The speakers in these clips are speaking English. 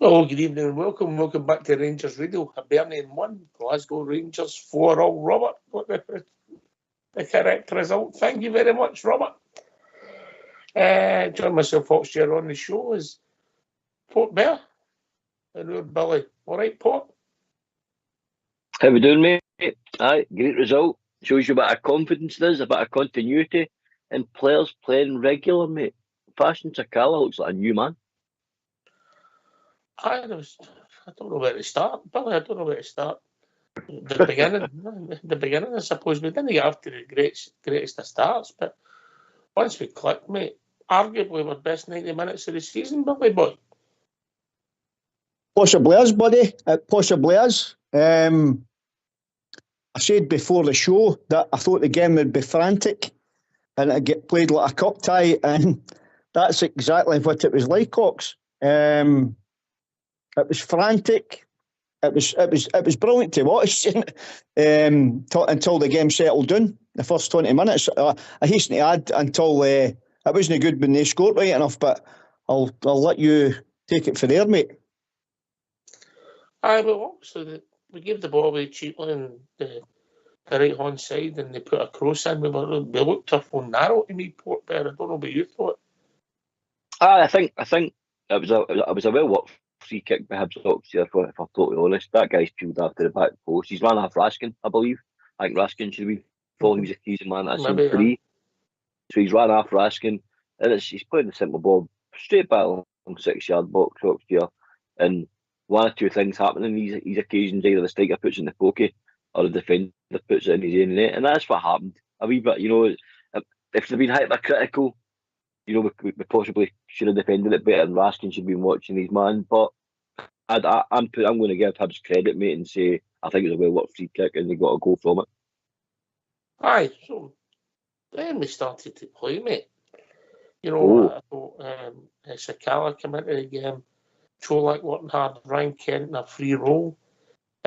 Hello, good evening and welcome. Welcome back to Rangers Radio. Hibernian 1, Glasgow Rangers 4 all. Robert got the correct result. Thank you very much, Robert. Join myself, Foxchair, on the show is Port Bear and our Billy. All right, Port? How we doing, mate? Aye, great result. Shows you a bit of confidence there's, a bit of continuity, and players playing regular, mate. Fashion Sakala looks like a new man. I don't know where to start, Billy. I don't know where to start. The beginning, I suppose. We didn't get after the greatest of starts, but once we clicked, mate, arguably our best 90 minutes of the season, Billy boy. Possibly is, buddy. It possibly is. I said before the show that I thought the game would be frantic and it'd get played like a cup tie, and that's exactly what it was like, Ox. It was frantic. It was brilliant to watch until the game settled down. The first 20 minutes, I hasten to add, until it wasn't good when they scored right enough. But I'll let you take it from there, mate. Aye, but obviously we gave the ball away cheaply on the right hand side, and they put a cross in. We looked tough and narrow to me, Port Bear. I don't know what you thought. I think it was a well worked free kick by Hibs Ox here, if I'm totally honest. That guy's peeled after the back post. He's ran off Raskin, I believe. I think Raskin should be full. He was accusing man. That's him free. So he's ran off Raskin, and he's playing the simple ball straight back along 6-yard box Ox here, and one or two things happening. These occasions, either the striker puts it in the pokey or the defender puts it in his own net, and that's what happened. A wee bit, if they've been hypercritical, we possibly should have defended it better, and Raskin should have been watching his man. But I'm going to give Hibs credit, mate, and say I think it was a well-worked free kick, and they got a goal from it. Aye, so then we started to play, mate. I thought Sakala came into the game, Cholak working hard, Ryan Kent in a free role,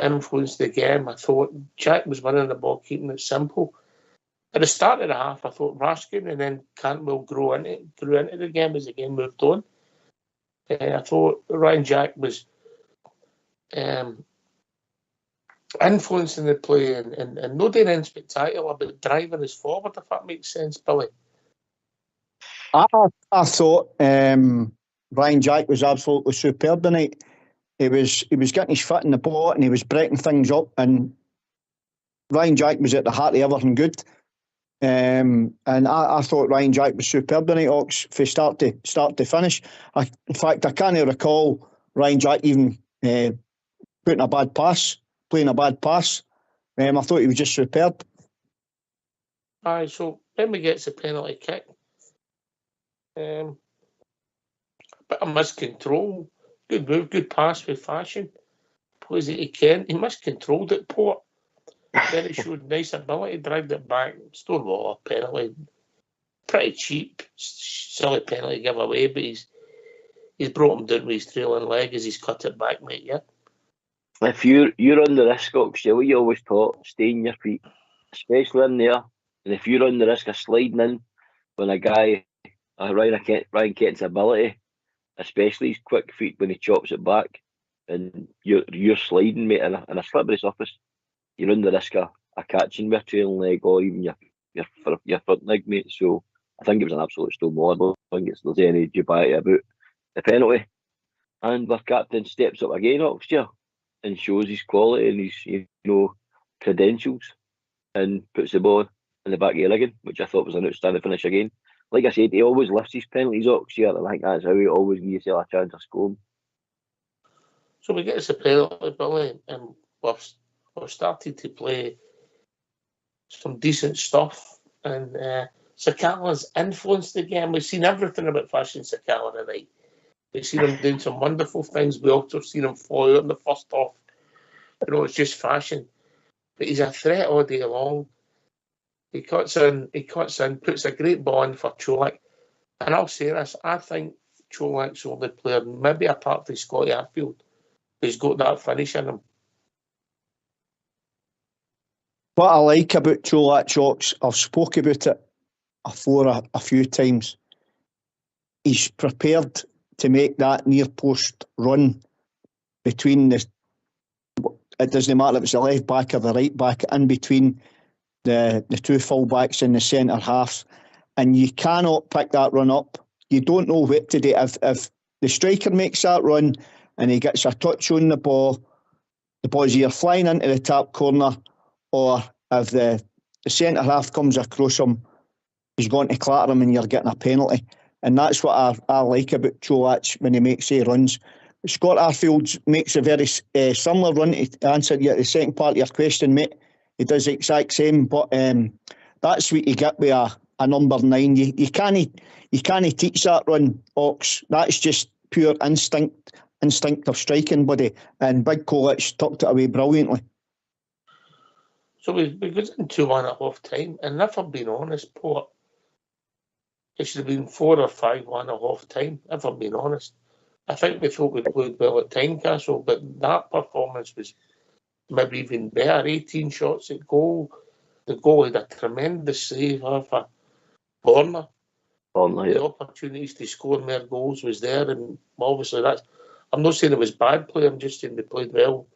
influenced the game. I thought Jack was winning the ball, keeping it simple. At the start of the half, I thought Raskin and then Cantwell grew into the game as the game moved on. I thought Ryan Jack was influencing the play and not doing anything spectacular, but driving us forward, if that makes sense, Billy. I thought Ryan Jack was absolutely superb tonight. He was getting his foot in the ball and he was breaking things up, and Ryan Jack was at the heart of everything good. And I thought Ryan Jack was superb tonight, Ox, from start to finish. In fact, I can't recall Ryan Jack even playing a bad pass. I thought he was just superb. Aye, so then we get the penalty kick. Bit of miscontrol. Good move, good pass with Fashion. Plays it he can. He miscontrolled it, Port. Then he showed nice ability, dragged it back. Stonewater penalty. Pretty cheap, silly penalty to give away, but he's brought him down with his trailing leg as he's cut it back, mate, yeah? If you're on the risk, Ox, what you always taught, stay in your feet, especially in there. And if you're on the risk of sliding in when a guy, Ryan Kent's ability, especially his quick feet when he chops it back, and you're sliding, mate, in a slippery surface, you're on the risk of catching with a trailing leg or even your front leg, mate. So I think it was an absolute stonewall. I don't think there's any dubiety about the penalty. And our captain steps up again, Ox, and shows his quality and his credentials, and puts the ball in the back of the leg again, which I thought was an outstanding finish again. Like I said, he always lifts his penalties, Ox, and I think that's how he always gives you a chance of scoring. So we get us a penalty, Billy, and we've started to play some decent stuff, and Sakala's influenced the game. We've seen everything about Fashion Sakala tonight. We've seen him doing some wonderful things. We also seen him fly out in the first half. It's just Fashion. But he's a threat all day long. He cuts in, puts a great ball in for Cholak. And I'll say this, I think Cholak's the only player, maybe apart from Scotty Arfield, who's got that finish in him. What I like about Cholak, Ox, I've spoke about it before a few times. He's prepared to make that near post run between the. It doesn't matter if it's the left back or the right back, in between the two full backs and the centre halves, and you cannot pick that run up. You don't know what to do. If the striker makes that run and he gets a touch on the ball's either flying into the top corner, or if the centre half comes across him, he's going to clatter him and you're getting a penalty. And that's what I like about Cholach when he makes runs. Scott Arfield makes a very similar run to answer the second part of your question, mate. He does the exact same, but that's what you get with a number 9. You can't teach that run, Ox. That's just pure instinctive striking, buddy. And Big Cholach tucked it away brilliantly. So we got into 1 at half time, and if I'm being honest, Port, it should have been 4 or 5-1 at half time, if I'm being honest. I think we thought we played well at Tynecastle, but that performance was maybe even better. 18 shots at goal. The goal had a tremendous save off a corner. The opportunities to score more goals was there, and obviously that's. I'm not saying it was bad play. I'm just saying they played well,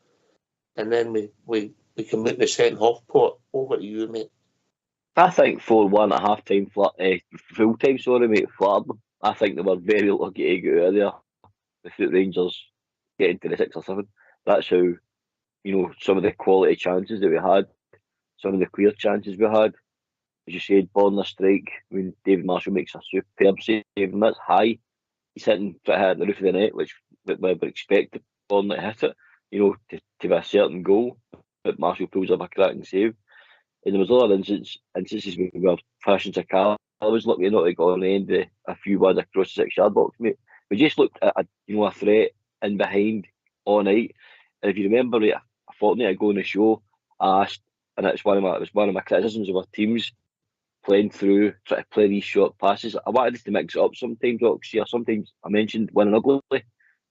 and then we can make the second half. Port, over to you, mate. I think 4-1 at half time, full time. Sorry, mate, flattered them. I think they were very lucky to get out of there without Rangers getting to the 6 or 7. That's how, some of the quality chances that we had, some of the clear chances we had. As you said, Borna strike, when David Marshall makes a superb save, and that's high. He's hitting the roof of the net, which we would expect Borna to hit it, to a certain goal. But Marshall pulls up a cracking save. And there was other instances where we were flashing to car. I was lucky not to go on the end of a few ones across the 6-yard box, mate. We just looked at a threat in behind all night. And if you remember, a fortnight ago on the show, I asked, and it was one of my criticisms of our teams playing through, trying to play these short passes. I wanted to mix it up sometimes, sometimes I mentioned winning ugly,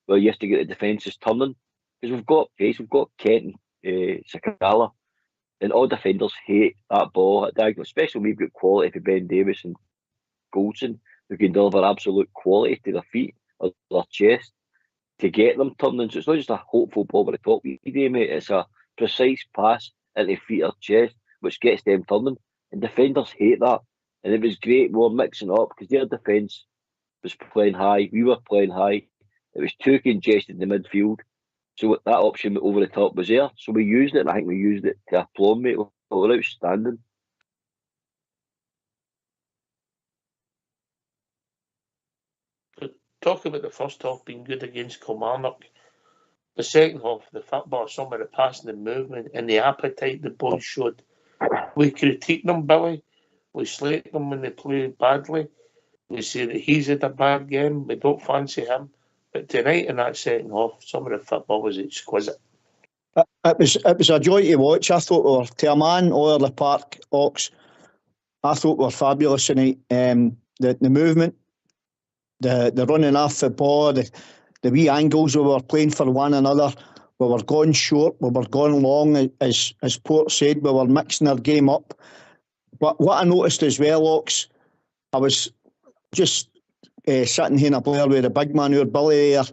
where you have to get the defences turning. Because we've got pace, we've got Kent, Sakala, and all defenders hate that ball at diagonal, especially when we've got quality for Ben Davis and Goldson, who can deliver absolute quality to their feet or their chest to get them turning. So it's not just a hopeful ball over the top, mate. It's a precise pass into the feet or chest, which gets them turning. And defenders hate that. And it was great. We were mixing it up because their defence was playing high. We were playing high. It was too congested in the midfield. So that option over the top was there. So we used it, and I think we used it to aplomb, mate. We were outstanding. Talking about the first half being good against Kilmarnock, the second half, the football, some of the passing and movement and the appetite the boys showed. We critique them, Billy. We slate them when they play badly. We say that he's had a bad game. We don't fancy him. But tonight in that second half, some of the football was exquisite. It was a joy to watch. I thought we were, to a man, all over the park, Ox, I thought we were fabulous tonight. The movement, the running off the ball, the wee angles we were playing for one another. We were going short, we were going long, as Port said, we were mixing our game up. But what I noticed as well, Ox, I was just sitting here in a Blair with the big man, our Billy there,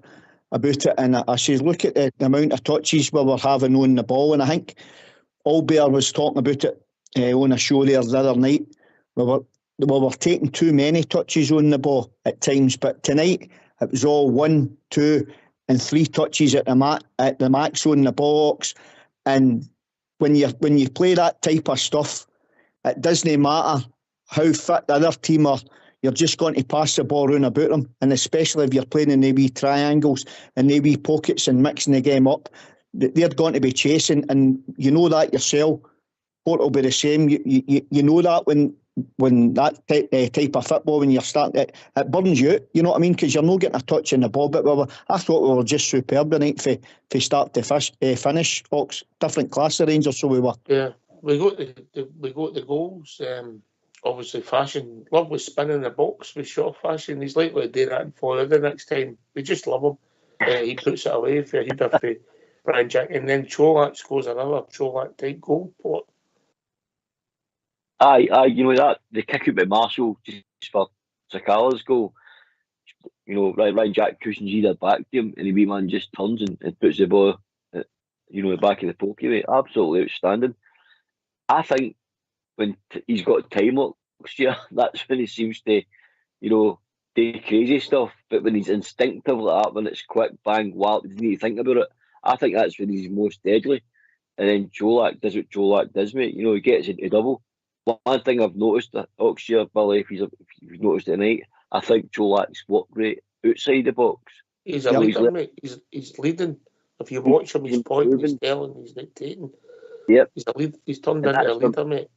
about it, and I said, look at the amount of touches we were having on the ball, and I think Allbear was talking about it on a show there the other night. We were taking too many touches on the ball at times, but tonight it was all 1, 2 and 3 touches at the max on the box. And when you play that type of stuff, it doesn't matter how fit the other team are. You're just going to pass the ball around about them, and especially if you're playing in the wee triangles and the wee pockets and mixing the game up, they're going to be chasing, and you know that yourself. Port will be the same. You know that when that type of football, when you're starting it burns you out, you know what I mean, because you're not getting a touch in the ball. But I thought we were just superb tonight for start to finish. Ox, different class of Rangers, so we were. Yeah, we got the goals. Obviously, Fashion, lovely spin in the box with shot Fashion. He's likely to do that in Florida next time. We just love him. He puts it away for a header for Brian Jack, and then Cholak scores another Cholak type goal. Port. Aye, that the kick out by Marshall just for Sakala's goal. Ryan Jack cushions either back to him, and the wee man just turns and puts the ball, the back of the pokey, mate. Absolutely outstanding. I think when he's got time next year, that's when he seems to, do crazy stuff. But when he's instinctive like that, when it's quick, bang, wow, doesn't need to think about it, I think that's when he's most deadly. And then Jolak does what Jolak does, mate. He gets into double. One thing I've noticed at Oxford, Billy, if you've noticed it tonight, I think Jolak's work rate outside the box. He's a leader, mate. He's leading. If you watch him, he's pointing, he's telling, he's dictating. Yep. He's turned into a leader, mate.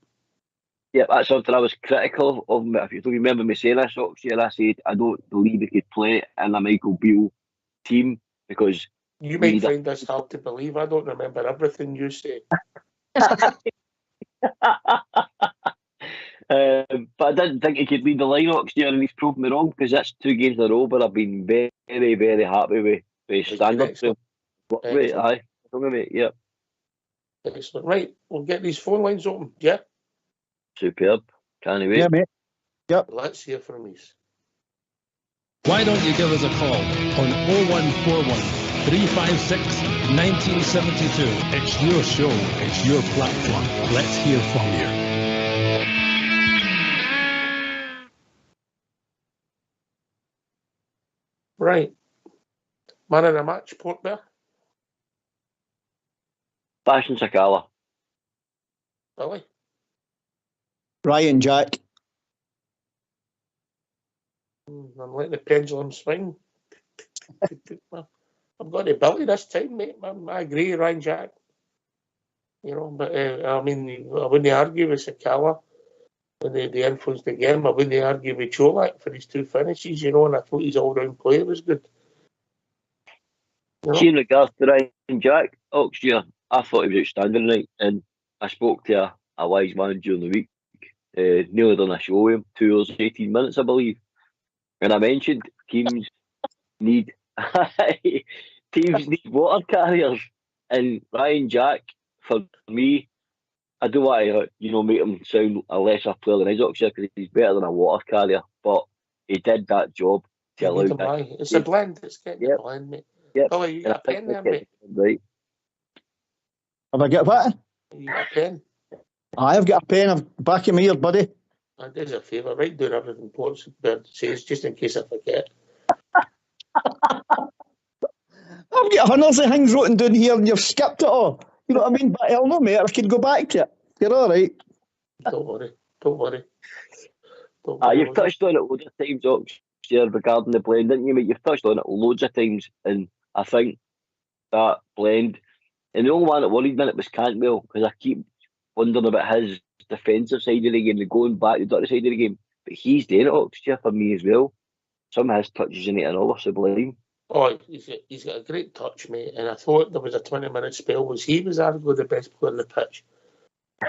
Yeah, that's something I was critical of him. If you remember me saying this year, I said I don't believe he could play in a Michael Beale team because you might find this hard to believe. I don't remember everything you say. But I didn't think he could lead the line next year, and he's proved me wrong because that's 2 games in a row. But I've been very, very happy with his standard. Aye, mate. Yep. Excellent. Right, we'll get these phone lines open. Yeah. Superb. Can't wait. Yeah, mate. Yep. Let's hear from you. Why don't you give us a call on 0141 356 1972? It's your show. It's your platform. Let's hear from you. Right. Man of the match, Port Bear. Fashion Sakala. Billy. Ryan Jack. I'm letting the pendulum swing. I've got to Billy this time, mate. I agree, Ryan Jack. But I wouldn't argue with Sakala when they influenced the game. I wouldn't argue with Cholak for his 2 finishes, and I thought his all-round play was good. See, in regards to Ryan Jack, Oxford, I thought he was outstanding tonight, and I spoke to a wise man during the week. Nearly done a show with him, 2 hours, 18 minutes, I believe. And I mentioned teams need water carriers. And Ryan Jack, for me, I don't want to, make him sound a lesser player than Oxford because he's better than a water carrier. But he did that job to allow that. It's a blend. It's getting a blend, mate. Yep. Billy, you got a pen there, mate? Right. Have I got what? You got a pen? I've got a pen. I've back of my ear, buddy. I did a favour. Write down everything Port Bear says just in case I forget. I've got hundreds of things written down here and you've skipped it all. You know what I mean? But hell no, mate. I can go back to it. You're all right. Don't worry. You've touched on it loads of times, Oxford, regarding the blend, didn't you, mate? You've touched on it loads of times, and I think that blend, and the only one that worried me was Cantwell, because I keep wondering about his defensive side of the game, and going back to the dirty side of the game. But he's doing it, Oxford, for me as well. Some of his touches in it are all sublime. Oh, he's got a great touch, mate. And I thought there was a 20-minute spell he was arguably the best player on the pitch.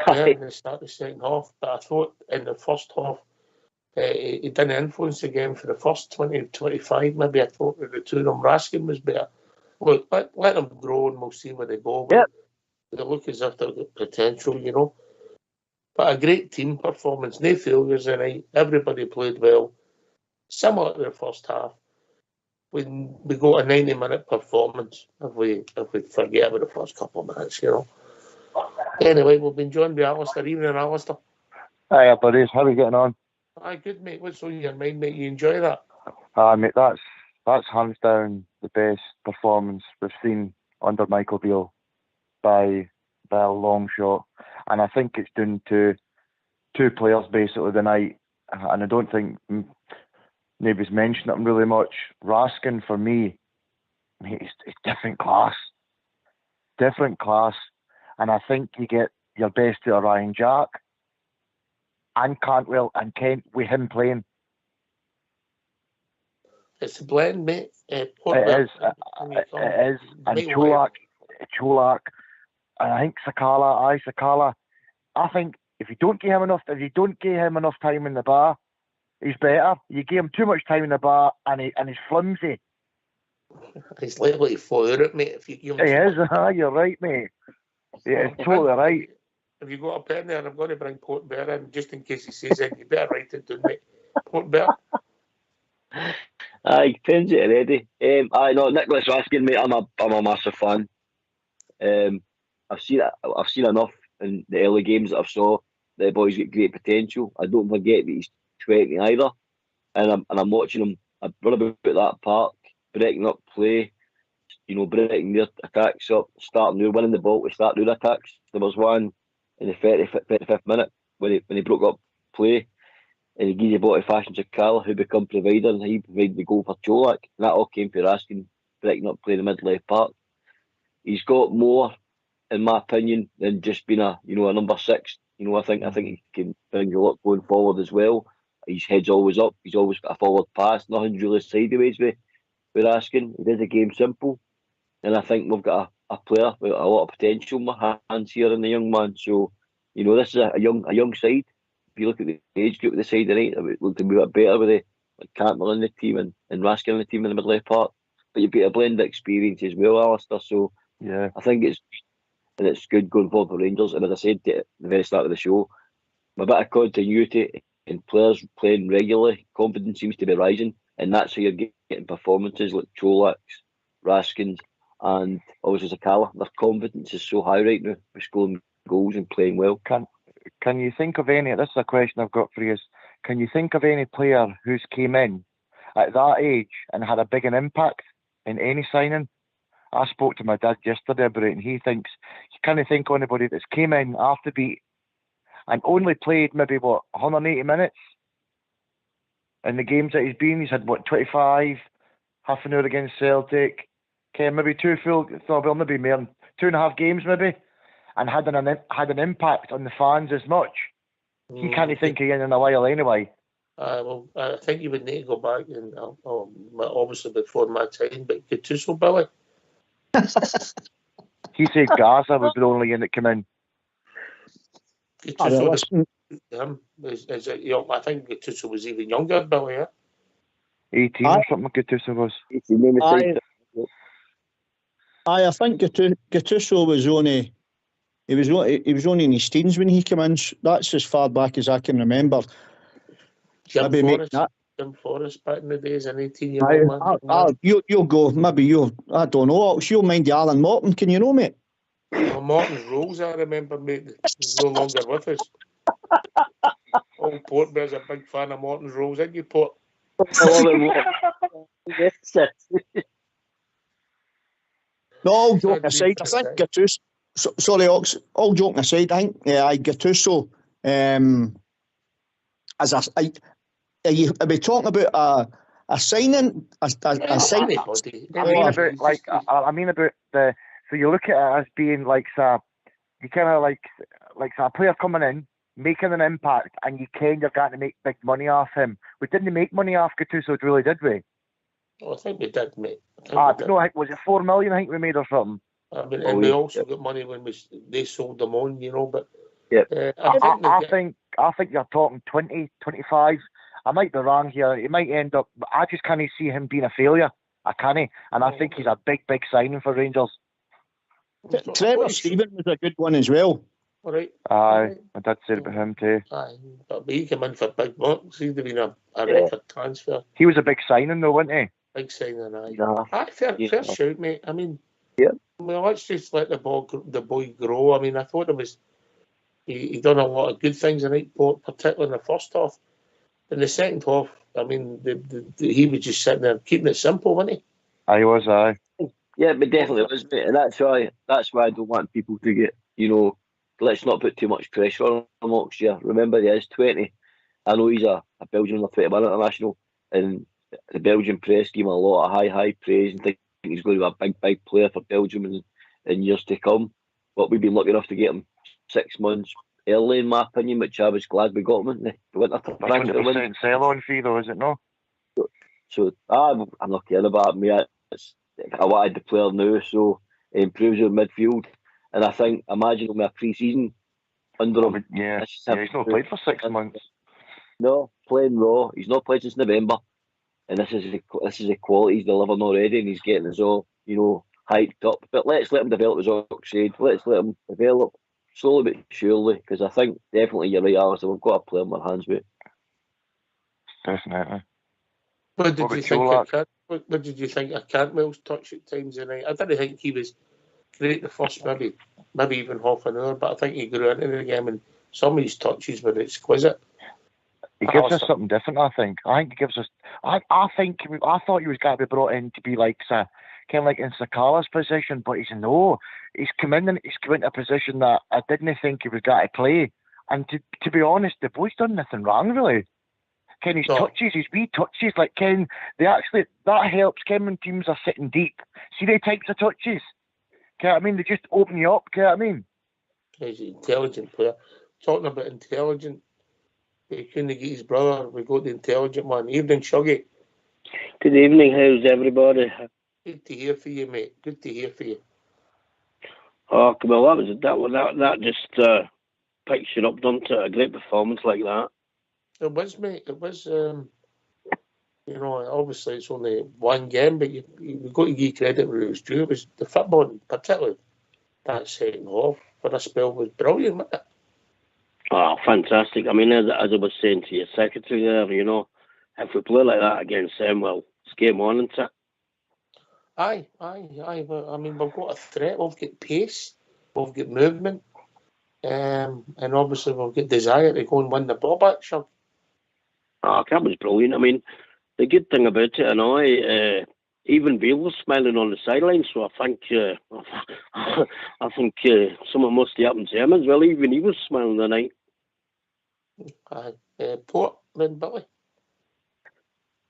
In the start of the second half. But I thought in the first half, he didn't influence the game for the first 20-25. Maybe I thought that the 2 of them, Raskin was better. Look, let them grow and we'll see where they go. Yep. They look as if they've got potential, But a great team performance, no failures tonight. Everybody played well. Similar to the first half. When we got a 90-minute performance, if we forget about the first couple of minutes, Anyway, we've been joined by Alistair. Evening, Alistair. Hi, buddies. How are you getting on? Aye, good, mate. What's on your mind, mate? You enjoy that? Mate, that's hands down the best performance we've seen under Michael Beale by a long shot. And I think it's down to 2 players basically tonight. And I don't think nobody's mentioned them really much. Raskin, for me, mate, it's different class. Different class. And I think you get your best out of Ryan Jack and Cantwell and Kent with him playing. It's a blend, mate. It is. And Cholak, and I think Sakala. I think if you don't give him enough time in the bar, he's better. You give him too much time in the bar, and he's flimsy. He's likely to fall out, mate. If you give him. He is. You're right, mate. Yeah, it's totally right. Have you got a pen there? I'm going to bring Port Bear in just in case he says it. You better write it down, mate. Port Bear. Aye, depends it already. I know Nicholas Raskin, mate. I'm a massive fan. I've seen enough in the early games that I've saw. The boy's got great potential. I don't forget that he's 20 either, and I'm watching him. I run about that park, breaking up play. Breaking their attacks up, starting new, winning the ball to start new attacks. There was one in the 35th minute when he broke up play, and he gave the ball to Fashion Sakala, who become provider, and he provided the goal for Cholak. And that all came for Raskin breaking up play in the mid left park. He's got more, in my opinion, than just being a number 6. I think he can bring a lot going forward as well. His head's always up. He's always got a forward pass. Nothing's really sideways with Raskin. He does the game simple. And I think we've got a player with a lot of potential in my hands here in the young man. So, this is a young side. If you look at the age group of the side tonight, it looked a bit better with Cantwell in the team and Raskin in the team in the middle left part. But you've got a blend of experience as well, Alistair. So Yeah, I think it's good going forward for Rangers. And as I said at the very start of the show, a bit of continuity and players playing regularly, confidence seems to be rising, and that's how you're getting performances like Cholak's, Raskin's, and obviously Sakala. Their confidence is so high right now with scoring goals and playing well. Can you think of any? This is a question I've got for you. Can you think of any player who's came in at that age and had a big an impact in any signing? I spoke to my dad yesterday about it, and he thinks he can't think of anybody that's came in after beat and only played maybe 180 minutes in the games that he's been. He's had 25, half an hour against Celtic. Okay, maybe maybe more than 2.5 games maybe, and had an impact on the fans as much. He can't think of in a while anyway. Well, I think you would need to go back and obviously before my time, but Gattuso, Billy. He said Gaza was the only in that came in. Gattuso, I think Gattuso was even younger, Billy. Yeah? 18 or something. Gattuso was. I think Gattuso was only he was only in his teens when he came in. That's as far back as I can remember. Jim Forrest back in the days, an 18-year-old man. You'll go. Maybe you. I don't know. You'll mind Alan Morton. Can you know, mate? Well, Morton's Rolls, I remember, mate. He's no longer with us. Old Portbear's a big fan of Morton's Rolls, ain't you, Port? No, all joking aside, I think Gattuso. Sorry, Ox. All joking aside, I think Gattuso. Are we talking about a signing? A signing? I mean about the. So you look at it as being you kind of like a player coming in, making an impact, and you're going to make big money off him. We didn't make money off Gattuso, really, did we? Oh, I think we did, mate. No, was it 4 million? I think we made or something. And we also got money when they sold them on, But I think you're talking 20, 25. I might be wrong here. It might end up. I just can't see him being a failure. I can't, and I think he's a big signing for Rangers. Trevor Stephen was a good one as well. All right. Aye, I did say about him too. Aye, but he came in for big bucks. He'd have been a record transfer. He was a big signing though, wasn't he? Big signing, aye. Fair shout, mate. I mean, let's just let the boy grow. I mean, I thought he done a lot of good things in Port, particularly in the first half. In the second half, I mean, he was just sitting there keeping it simple, wasn't he? Aye, he was, aye. Yeah, but definitely was, mate. And that's why I don't want people to get, let's not put too much pressure on him next year. Remember, he is 20. I know he's a Belgian under 21 international, and the Belgian press give him a lot of high praise and think he's going to be a big player for Belgium in years to come. But we've been lucky enough to get him 6 months early, in my opinion, which I was glad we got him in the winter. 20% sell-on fee, though, is it not? So I'm not caring about me. I wanted the player now, so it improves your midfield. And I think, imagine with a pre-season under him. Yeah, he's not played for 6 months. No, playing raw. He's not played since November. And this is the quality he's delivering already, and he's getting us all, hyped up. But let's let him develop, as Ox said. Let's let him develop slowly but surely, because I think definitely you're right, Alistair. We've got to play him our hands with. Definitely. What did What you about think Cholak? what did you think of Cantwell's touch at times tonight? I didn't think he was great the first maybe even half an hour, but I think he grew into the game and some of his touches were exquisite. He gives us something different, I think. I think he gives us. I thought he was going to be brought in to be like kind of like in Sakala's position, but he's no. He's come into a position that I didn't think he was going to play. And to be honest, the boy's done nothing wrong really. Ken, his touches, his wee touches, like Ken, that helps Ken when teams are sitting deep. See the types of touches. Can I mean? They just open you up. Can I mean? He's an intelligent player. Talking about intelligent, he couldn't get his brother. We got the intelligent one. Evening, Shuggy. Good evening. How's everybody? Good to hear for you, mate. Good to hear for you. Oh, well, that just picks you up, doesn't it? A great performance like that. It was, mate. It was. Obviously it's only one game, but you've got to give credit where it was due. It was the football, particularly that second half for a spell, was brilliant, wasn't it? Oh, fantastic. I mean, as I was saying to your secretary there, if we play like that against them, well, it's game on, isn't it? Aye. But, I mean, we've got a threat. We've got pace. We've got movement. And obviously we've got desire to go and win the ball back, Shug. Oh, that was brilliant. I mean, the good thing about it, even Bale was smiling on the sideline, so I think something must have happened to him as well. Even he was smiling tonight. Aye. Port, then Billy.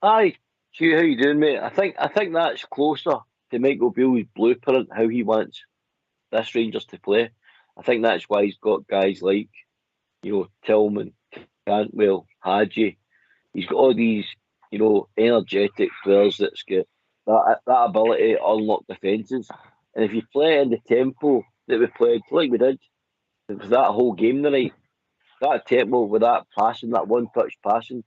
Aye, Hugh, how you doing, mate? I think that's closer to Michael Beale's blueprint, how he wants this Rangers to play. I think that's why he's got guys like, Tillman, Cantwell, Hadji. He's got all these, energetic players that's got that ability to unlock defences. And if you play in the tempo that we played, like we did, for that whole game tonight, that tempo with that passing, that one-touch passing,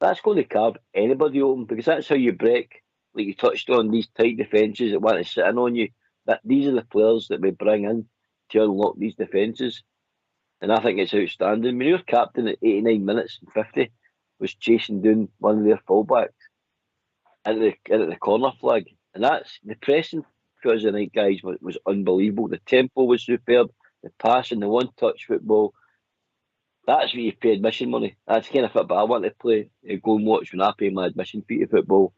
that's going to carve anybody open, because that's how you break, like you touched on, these tight defences that want to sit in on you. That these are the players that we bring in to unlock these defences. And I think it's outstanding. I mean, your captain at 89 minutes and 50 was chasing down one of their fullbacks into the corner flag. And that's the pressing because the night, guys, was unbelievable. The tempo was superb, the passing, the one-touch football. That's what you pay admission money. That's the kind of football I want to play. Go and watch when I pay my admission fee to football.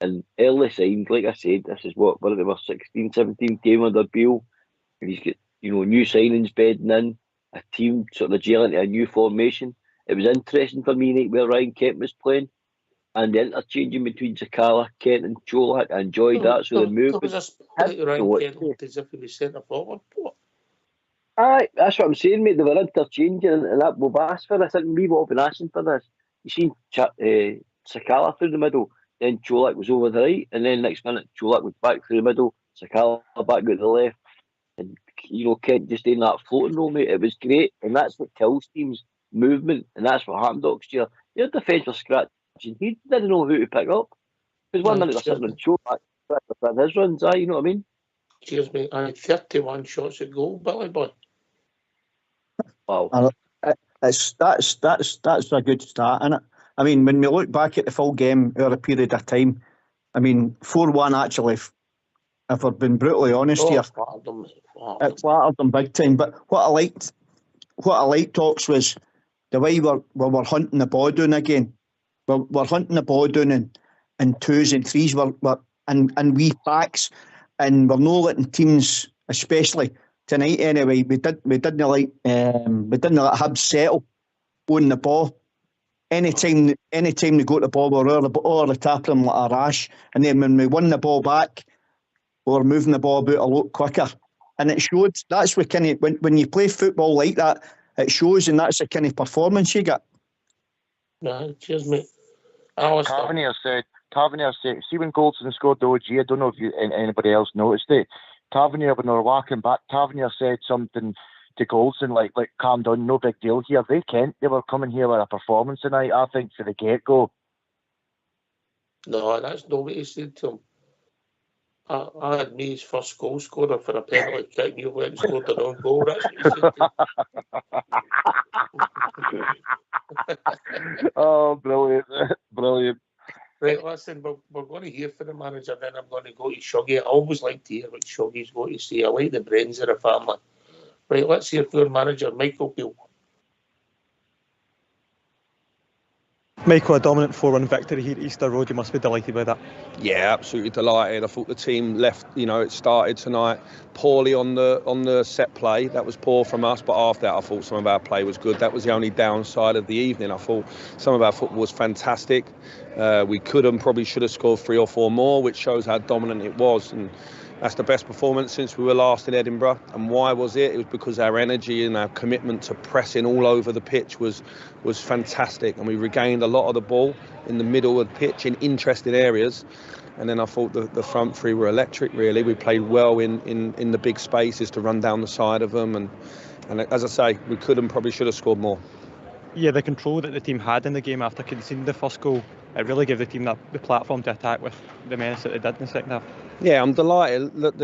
And early signs, like I said, this is what, whether they were 16, 17 game under Beale. And he's got, new signings bedding in, a team sort of gelling into a new formation. It was interesting for me, Nick, where Ryan Kent was playing and the interchanging between Sakala, Kent and Cholak. I enjoyed that. So the movement. There was a split Ryan Kent looked as if he was centre forward. Aye, that's what I'm saying, mate. They were interchanging and that we've asked for this. We've all been asking for this. You seen Sakala through the middle, then Cholak was over the right, and then next minute Cholak was back through the middle, Sakala back out the left. And Kent just doing that floating role, mate. It was great, and that's what kills teams. Movement, and that's what happened last year. Your defence was scratching. He didn't know who to pick up. Because one minute they're sitting on Cholak, with his runs, you know what I mean? Cheers, mate. I had 31 shots at goal, Billy boy. Wow. That's a good start, isn't it? I mean, when we look back at the full game over a period of time, I mean, 4-1 actually, if I've been brutally honest here, it flattered them big time. But what I liked, Talks, was the way we were hunting the ball down again. We're hunting the ball down in twos and threes, and wee packs, and we're not letting teams, especially tonight anyway. We didn't let Hibs settle on the ball. Anytime they go to the ball, we're over the top of them like a rash, and then when we won the ball back, we were moving the ball about a lot quicker, and it showed. That's what kind of when you play football like that, it shows, and that's the kind of performance you get. No, cheers, mate. Tavernier said, see when Goldson scored the OG, I don't know if anybody else noticed it. Tavernier, when they were walking back, Tavernier said something to Goldson like calm down, no big deal here. They were coming here with a performance tonight, I think, for the get-go. No, that's not what he said to him. I had me as first goal scorer for a penalty kick. You went and scored their own goal. That's what he said. Oh, brilliant. Right, listen, we're going to hear from the manager, then I'm going to go to Shuggy. I always like to hear what Shuggy's got to say. I like the brains of the family. Right, let's hear from our manager, Michael Beale. Michael, a dominant 4-1 victory here at Easter Road. You must be delighted by that. Yeah, absolutely delighted. I thought the team left, it started tonight poorly on the set play. That was poor from us, but after that I thought some of our play was good. That was the only downside of the evening. I thought some of our football was fantastic. We probably should have scored 3 or 4 more, which shows how dominant it was. And that's the best performance since we were last in Edinburgh. And why was it? It was because our energy and our commitment to pressing all over the pitch was fantastic. And we regained a lot of the ball in the middle of the pitch in interesting areas. And then I thought the front three were electric, really. We played well in the big spaces to run down the side of them. And as I say, we probably should have scored more. Yeah, the control that the team had in the game after conceding the first goal, it really gave the team the platform to attack with the menace that they did in the second half. Yeah, I'm delighted that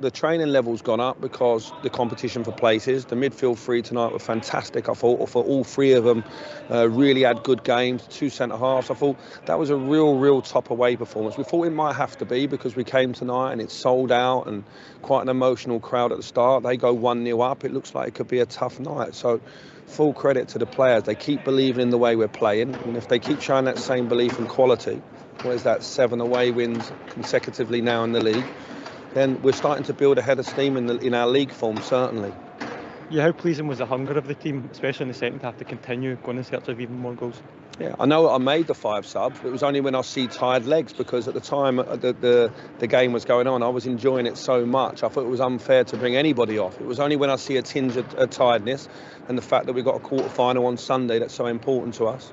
the training level's gone up because the competition for places. The midfield three tonight were fantastic. I thought for all 3 of them really had good games, 2 centre-halves. I thought that was a real top away performance. We thought it might have to be because we came tonight and it's sold out and quite an emotional crowd at the start. They go 1-0 up. It looks like it could be a tough night. So full credit to the players. They keep believing in the way we're playing. And if they keep showing that same belief and quality, what is that, 7 away wins consecutively now in the league, then we're starting to build a head of steam in our league form, certainly. Yeah, how pleasing was the hunger of the team, especially in the second half, to continue going in search of even more goals? Yeah, I know I made the 5 subs, but it was only when I see tired legs, because at the time the game was going on, I was enjoying it so much. I thought it was unfair to bring anybody off. It was only when I see a tinge of tiredness and the fact that we got a quarter-final on Sunday that's so important to us.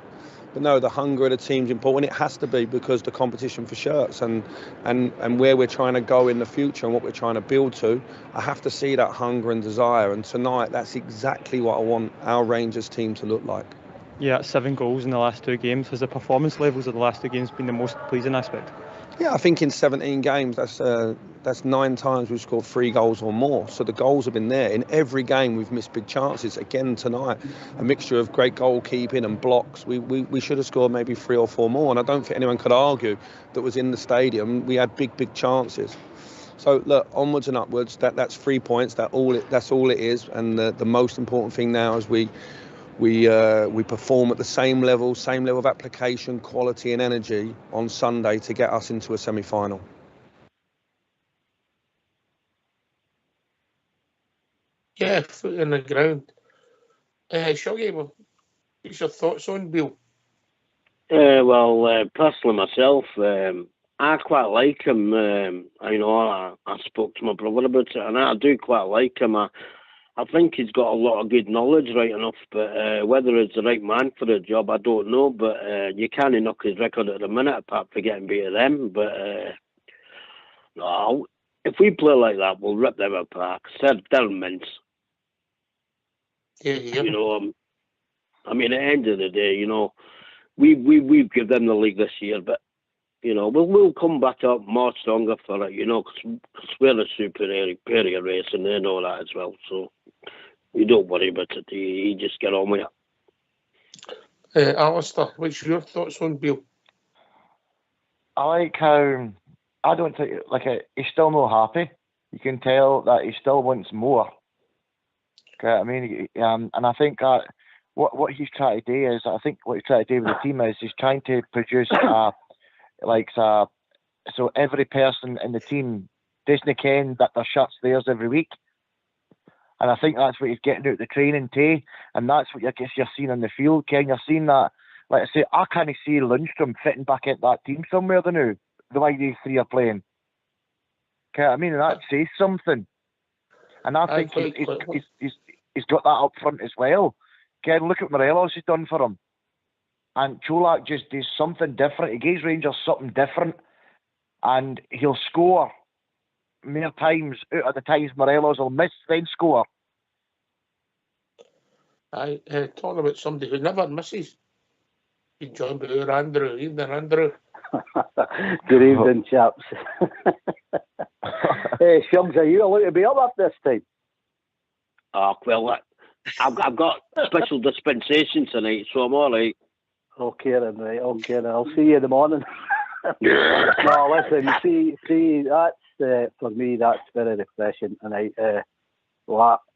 But no, the hunger of the team's important. It has to be because the competition for shirts and where we're trying to go in the future and what we're trying to build to, I have to see that hunger and desire. And tonight, that's exactly what I want our Rangers team to look like. Yeah, 7 goals in the last 2 games. Has the performance levels of the last 2 games been the most pleasing aspect? Yeah, I think in 17 games, that's 9 times we've scored 3 goals or more. So the goals have been there. In every game, we've missed big chances. Again tonight, a mixture of great goalkeeping and blocks. We should have scored maybe 3 or 4 more. And I don't think anyone could argue that was in the stadium. We had big chances. So look, onwards and upwards. That's 3 points. That's all it is. And the most important thing now is we perform at the same level of application, quality and energy on Sunday to get us into a semi-final. Yeah, foot in the ground. Shuggy, what's your thoughts on Beale? Personally myself, I quite like him. I spoke to my brother about it, and I do quite like him. I think he's got a lot of good knowledge, right enough, but whether it's the right man for the job, I don't know. But you can't knock his record at the minute, apart from getting beat of them. But no, if we play like that, we'll rip them apart. They're immense. Yeah. At the end of the day, we've given them the league this year, but we'll come back up more stronger for it, because we're a superior race, and they know that as well. So you don't worry about it. You just get on with it. Alistair, what's your thoughts on Beale? I like how I don't think he's still not happy. You can tell that he still wants more. Okay, and I think that what he's trying to do is, what he's trying to do with the team is he's trying to produce so every person in the team doesn't ken that their shirt's theirs every week. And I think that's what he's getting out of the training too, and that's what you're seeing in the field, Ken. You're seeing that, like I say, I can't see Lundstrom fitting back into that team somewhere now, the way these 3 are playing. Okay, that says something. And I think he's got that up front as well. Ken, look at Morelos has done for him. And Cholak just does something different. He gives Rangers something different, and he'll score more times out of the times Morelos will miss, then score. Talking about somebody who never misses. Been joined by our Andrew. Evening, Andrew. Good evening, chaps. Hey, Shugs, are you allowed to be up this time? Oh, well, I've got special dispensation tonight, so I'm all right. Okay, then, right. Okay, then. I'll see you in the morning. No, listen, see, that's for me. That's very refreshing, and I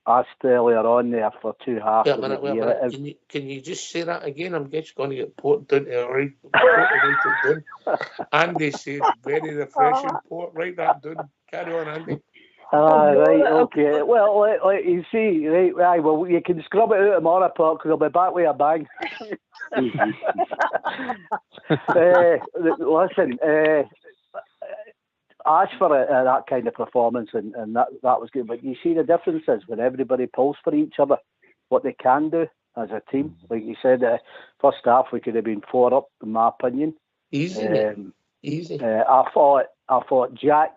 asked earlier on there for 2 halves. Wait a minute. Can you just say that again? I'm just going to get Port down to write it down. Andy said very refreshing. Port, write that down. Carry on, Andy. Right, okay. Well, like you see, right, well, you can scrub it out tomorrow, Port, because I'll be back with a bang. Listen, ask for that kind of performance, and that was good. But you see the differences when everybody pulls for each other, what they can do as a team. Like you said, first half we could have been 4 up, in my opinion. Easy. I thought Jack.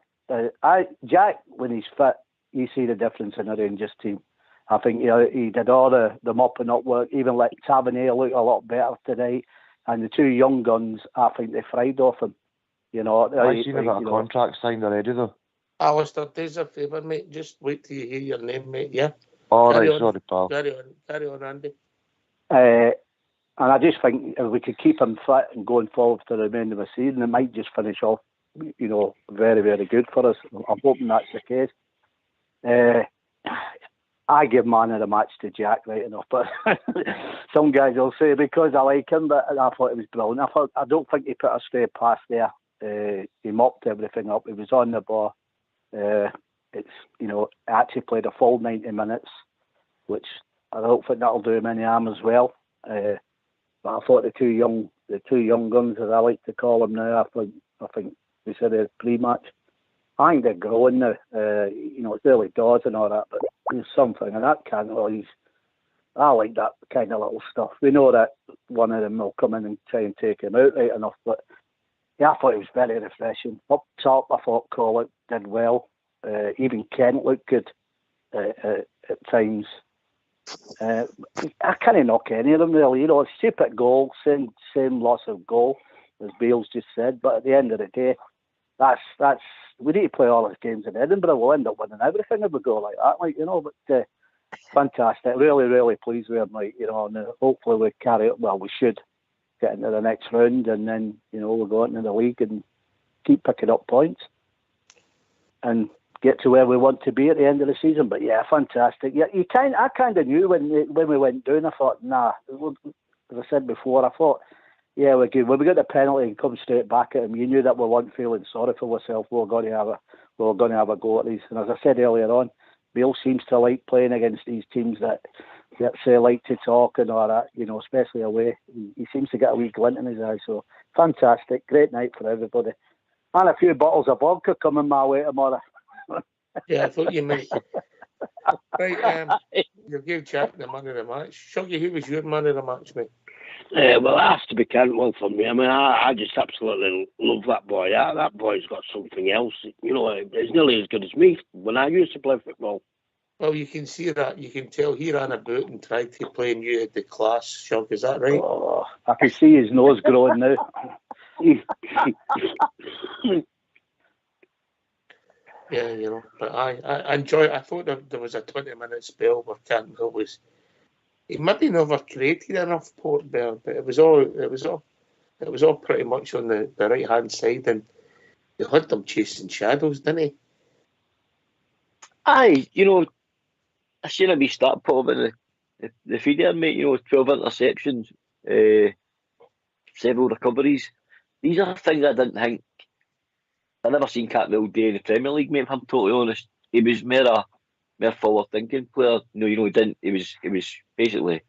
Jack, when he's fit, you see the difference in the Rangers team. I think he did all the mopping up work, even let Tavernier look a lot better today. And the 2 young guns, I think they fried off him. I've seen about a contract signed already, though. Alistair, do us a favour, mate. Just wait till you hear your name, mate, yeah? Sorry, pal. Carry on, Andy. And I just think if we could keep him fit and going forward for the remainder of the season, it might just finish off, very, very good for us. I'm hoping that's the case. I give man of the match to Jack, right enough, but some guys will say because I like him, but I thought it was brilliant. I don't think he put a straight pass there. He mopped everything up. He was on the ball. Actually played a full 90 minutes, which I don't think that'll do him any harm as well. But I thought the two young guns, as I like to call them now, I think we said it pre-match. I think they're growing now. It's early doors and all that, but there's something, and that kind of I like that kind of little stuff. We know that one of them will come in and try and take him out right enough, but yeah, I thought it was very refreshing. Up top, I thought Collick did well. Even Kent looked good at times. I can't knock any of them really. Stupid goal, same loss of goal as Bale's just said. But at the end of the day, that's we need to play all our games in Edinburgh. We'll end up winning everything if we go like that, But fantastic, really, really pleased with him, and hopefully we carry it. Well, we should get into the next round, and then we'll go into the league and keep picking up points and get to where we want to be at the end of the season. But yeah, fantastic. Yeah, I kind of knew when we went down. I thought, nah. As I said before, I thought, yeah, we're good. When we got the penalty and come straight back at him, you knew that we weren't feeling sorry for ourselves. We were going to have a go at these. And as I said earlier on, Bill seems to like playing against these teams that say like to talk and all that. Especially away. He seems to get a wee glint in his eye. So fantastic, great night for everybody, and a few bottles of vodka coming my way tomorrow. Yeah, I thought you might. Right, you gave Jack the man of the match. Shuggy, who was your man of the match, mate? Well, it has to be Cantwell for me. I mean, I just absolutely love that boy. That boy's got something else. It's nearly as good as me when I used to play football. Well, you can see that. You can tell he ran about and tried to play, and you had the class, Shug. Is that right? Oh, I can see his nose growing now. Yeah, but I enjoy it. I thought there was a 20-minute spell where Cantwell was. He maybe never created enough Port there, but it was all pretty much on the right hand side, and he had them chasing shadows, didn't he? Aye, I seen a wee stat put about the feed there, mate. 12 interceptions, several recoveries. These are things I didn't think. I never seen Cantwell do in the Premier League, mate. If I'm totally honest, he was more forward-thinking player. He didn't. He was basically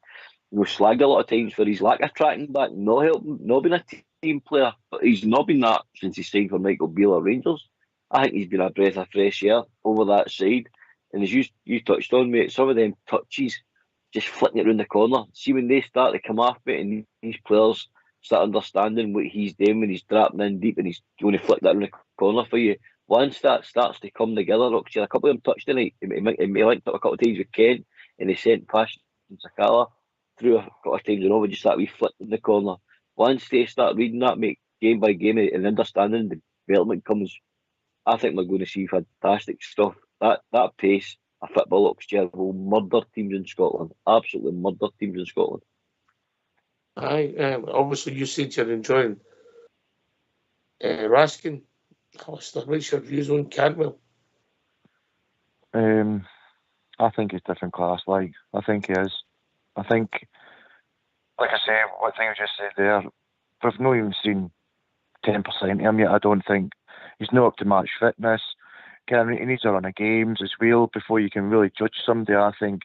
slagged a lot of times for his lack of tracking back, not helping, not being a team player. But he's not been that since he signed for Michael Beale at Rangers. I think he's been a breath of fresh air over that side. And as you touched on, mate, some of them touches, just flicking it around the corner. See, when they start to come off, mate, and these players start understanding what he's doing when he's dropping in deep and he's going to flick that around the corner for you. Once that starts to come together, a couple of them touched tonight. He linked up a couple of times with Ken, and he sent past Sakala through a couple of times and over, just that wee flick in the corner. Once they start reading that, mate, game by game, and understanding the development comes, I think we're going to see fantastic stuff. That pace, a football Oxford will murder teams in Scotland. Absolutely murder teams in Scotland. Aye, obviously you said you're enjoying Raskin, Alistair, what's your views on Cantwell? I think he's different class. I think he is. I think, like I say, what thing I just said there, we've not even seen 10% of him yet. I don't think he's not up to match fitness. He needs a run of games as well before you can really judge somebody, I think.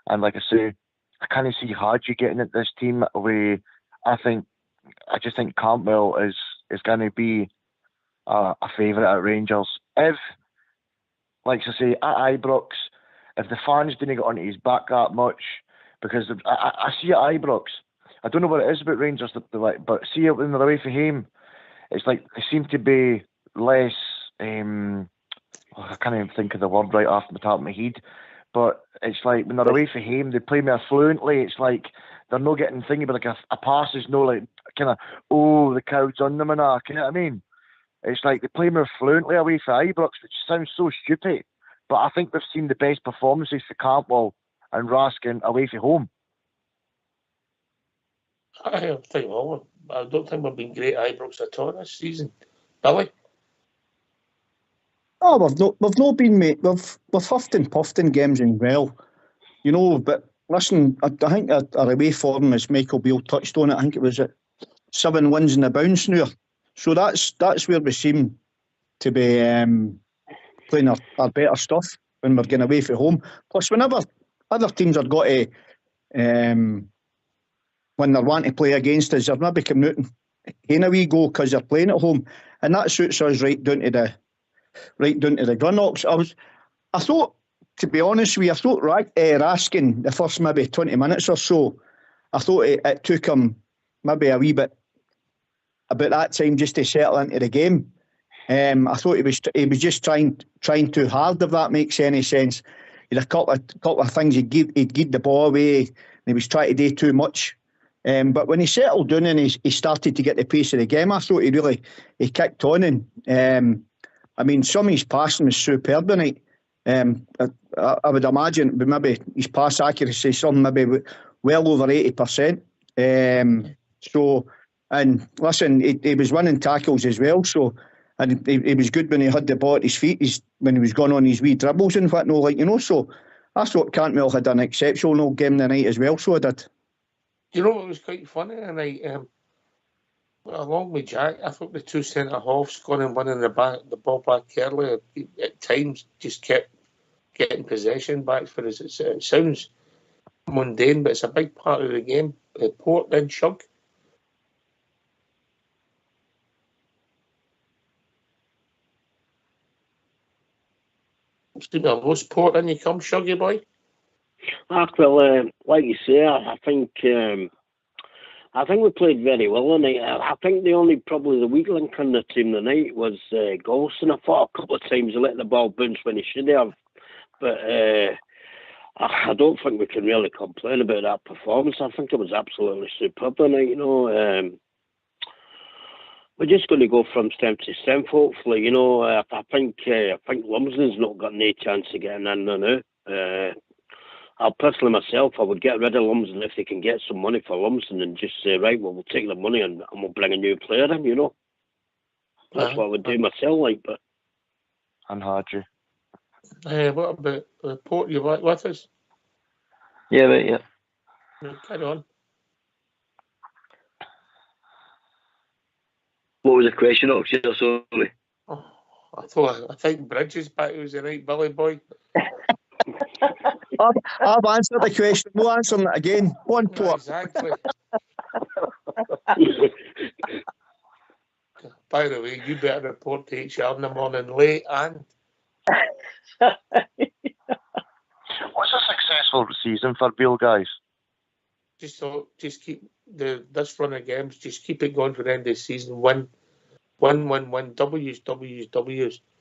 And like I say, I can't see Hadji getting at this team away. I just think Cantwell is going to be a favourite at Rangers. If, like I say, at Ibrox, if the fans didn't get onto his back that much, because I see at Ibrox, I don't know what it is about Rangers, but see when they're away from home, it's like they seem to be less. I can't even think of the word right off the top of my head, but it's like when they're away from home, they play more fluently. It's like they're not getting thingy, but like a pass is no like kind of the crowd's on them and that. You know what I mean? It's like they play more fluently away from Ibrox, which sounds so stupid. But I think we've seen the best performances for Cantwell and Raskin away from home. I don't think we've been great at Ibrox at all this season. Billy? Oh, we've not been, mate. We've huffed and puffed in games and well, you know. But listen, I think our away form, as Michael Beale touched on it, I think it was at 7 wins in the bounce now. So that's where we seem to be playing our better stuff when we're getting away from home. Plus, whenever other teams are got to when they're wanting to play against us, they're maybe coming out and having a wee go because they're playing at home, and that suits us right down to the Grunnocks. I thought, to be honest with you, I thought Raskin the first maybe 20 minutes or so, I thought it took him maybe a wee bit about that time just to settle into the game. I thought he was just trying too hard, if that makes any sense. He had a couple of things he'd give the ball away, and he was trying to do too much. But when he settled down and he started to get the pace of the game, I thought he kicked on, and I mean, some of his passing was superb tonight. I would imagine maybe his pass accuracy, some maybe well over 80%. So, and listen, he was winning tackles as well. So, and he was good when he had the ball at his feet. When he was going on his wee dribbles and whatnot, like, you know. So, I thought Cantwell had an exceptional game tonight as well. So I did. You know what was quite funny tonight? Along with Jack, I thought the two centre halves going and winning the ball back earlier at times just kept getting possession back for us. It sounds mundane, but it's a big part of the game. Port then Shug. Was Port in you come, Shuggy boy? Well, like you say, I think we played very well tonight. I think probably the weak link in the team tonight was Golson. I thought a couple of times he let the ball bounce when he should have. But I don't think we can really complain about that performance. I think it was absolutely superb tonight, you know. We're just going to go from strength to strength, hopefully. You know, I think Lumsden's not got any chance of getting in now. I personally myself, I would get rid of Lumsden if they can get some money for Lumsden and just say, right, well, we'll take the money and we'll bring a new player in, you know. That's what I would do myself, like, but... And Hadji. What about Port? You back with us? Yeah, right, yeah. Carry on. What was the question, Oxy? Sorry. I think Bridges back was the right Billy boy. I've answered the question. We'll answer it again. One Port. Exactly. By the way, you better report to HR in the morning late and... What's a successful season for Beale, guys? Just keep this run of games. Just keep it going for the end of the season. Win. W's.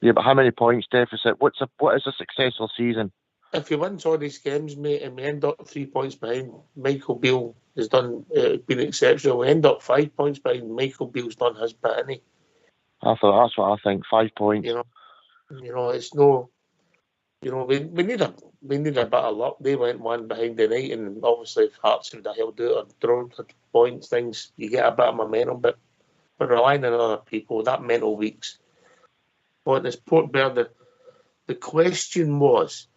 Yeah, but how many points deficit? What is a successful season? If he wins all these games, mate, and we end up 3 points behind, Michael Beale has been exceptional. We end up 5 points behind, Michael Beale's done his bit, hasn't he? That's what I think. 5 points. You know, it's no. You know, we need a bit of luck. They went one behind the night, and obviously if Hearts would have held out or drawn points, things, you get a bit of momentum. But We're relying on other people. That mental weeks. But this Port Vale, the question was,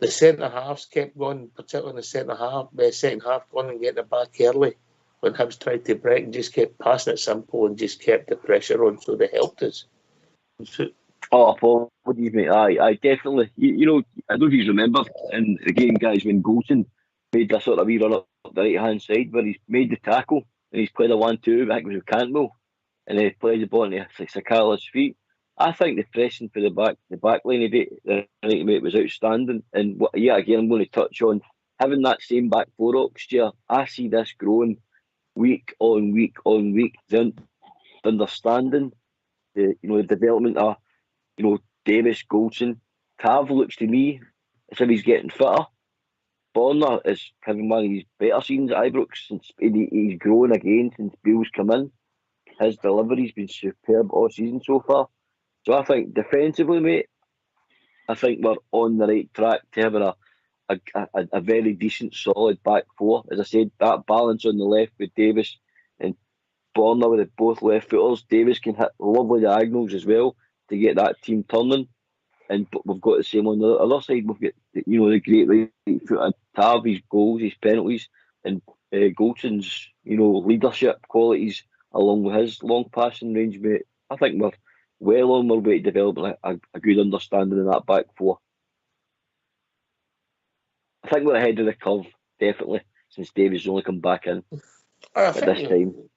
the centre halves kept going, particularly in the second half, going and getting it back early. When Hibs tried to break and just kept passing it simple and just kept the pressure on, so they helped us. Apologies, mate. I definitely. You know, I don't know if you remember in the game, guys, when Goulson made a sort of wee run up the right hand side where he's made the tackle and he's played a 1-2. I think it was with Cantwell, and he plays the ball into Sakala's feet. I think the pressing for the back line of it was outstanding. And again, I'm going to touch on having that same back four Oxford. I see this growing week on week on week. The understanding, the development of Davis, Goulson. Tav looks to me as if he's getting fitter. Bonner is having one of his better seasons at Ibrox since he's grown again since Beale's come in. His delivery's been superb all season so far. So I think defensively, mate, I think we're on the right track to having a very decent, solid back four. As I said, that balance on the left with Davis and Bonner with both left footers. Davis can hit lovely diagonals as well to get that team turning. And we've got the same on the other side. We've got the great right foot Tav, his goals, his penalties, and Goulson's leadership qualities along with his long passing range, mate. I think we're well on our way to developing a good understanding of that back four. I think we're ahead of the curve, definitely, since Davis only come back in at this time.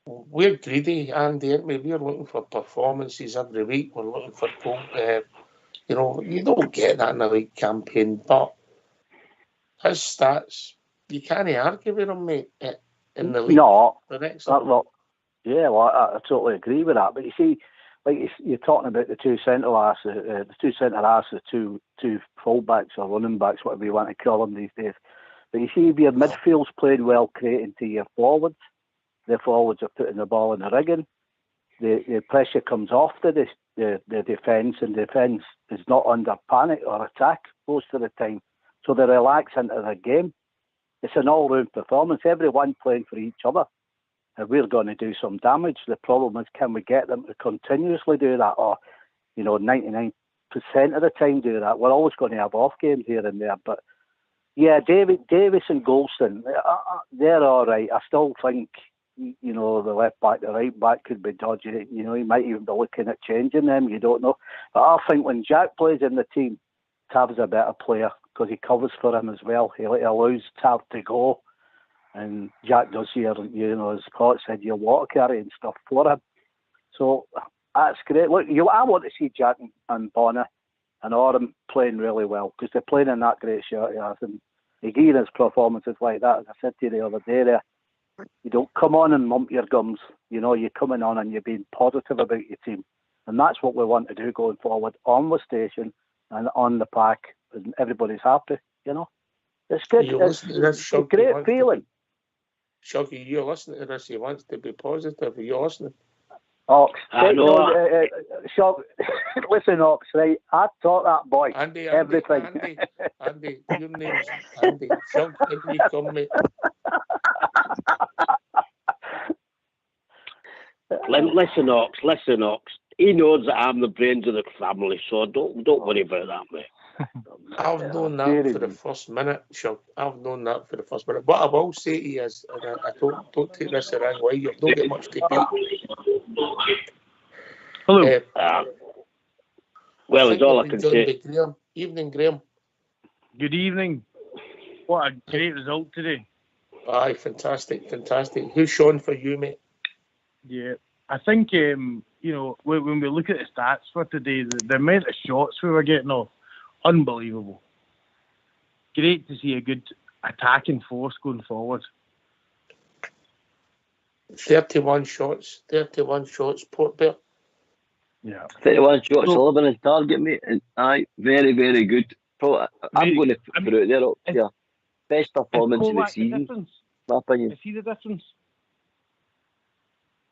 We're greedy, Andy, aren't we? We're looking for performances every week. We're looking for goal. You don't get that in a league campaign, but his stats, you can't argue with him, mate, in the league. No, I I totally agree with that. But you see, like you're talking about the two centre-halves, the two full-backs or running backs, whatever you want to call them these days. But you see, if your midfield's playing well, creating to your forwards, the forwards are putting the ball in the rigging. The pressure comes off the defence, and defence is not under panic or attack most of the time. So they relax into the game. It's an all-round performance. Everyone playing for each other. And we're going to do some damage. The problem is, can we get them to continuously do that, or 99% of the time do that? We're always going to have off games here and there, but yeah, Davis and Goulson, they're all right. I still think the left back, the right back could be dodgy. He might even be looking at changing them. You don't know. But I think when Jack plays in the team, Tav's a better player because he covers for him as well. He allows Tav to go. And Jack does here, as Scott said, your water carry and stuff for him. So that's great. Look, I want to see Jack and Bonner and Oram playing really well because they're playing in that great shirt. And again, his performances like that, as I said to you the other day there, you don't come on and mump your gums. You're coming on and you're being positive about your team. And that's what we want to do going forward on the station and on the pack. And everybody's happy, It's good. It's a great feeling. Shuggy, you're listening to this. He wants to be positive. Are you listening? Ox, Shug, listen, Ox, right? I taught that boy everything. Andy, your name's Andy. Shug, if you come, mate. Listen, Ox. He knows that I'm the brains of the family, so don't worry about that, mate. I've known that for the first minute, Shug. I've known that for the first minute. What I will say to you is, and I don't take this the wrong way, you don't get much to beat. Hello. Well, it's all I can say. Graham. Evening, Graham. Good evening. What a great result today. Aye, fantastic. Who's shone for you, mate? Yeah, I think, when we look at the stats for today, the amount of shots we were getting off, unbelievable. Great to see a good attacking force going forward. 31 shots, Port Vale. Yeah. 31 shots, 11 in target, mate. Aye, very, very good. I'm going to put it there up here. Best performance of the season, my opinion. I see the difference.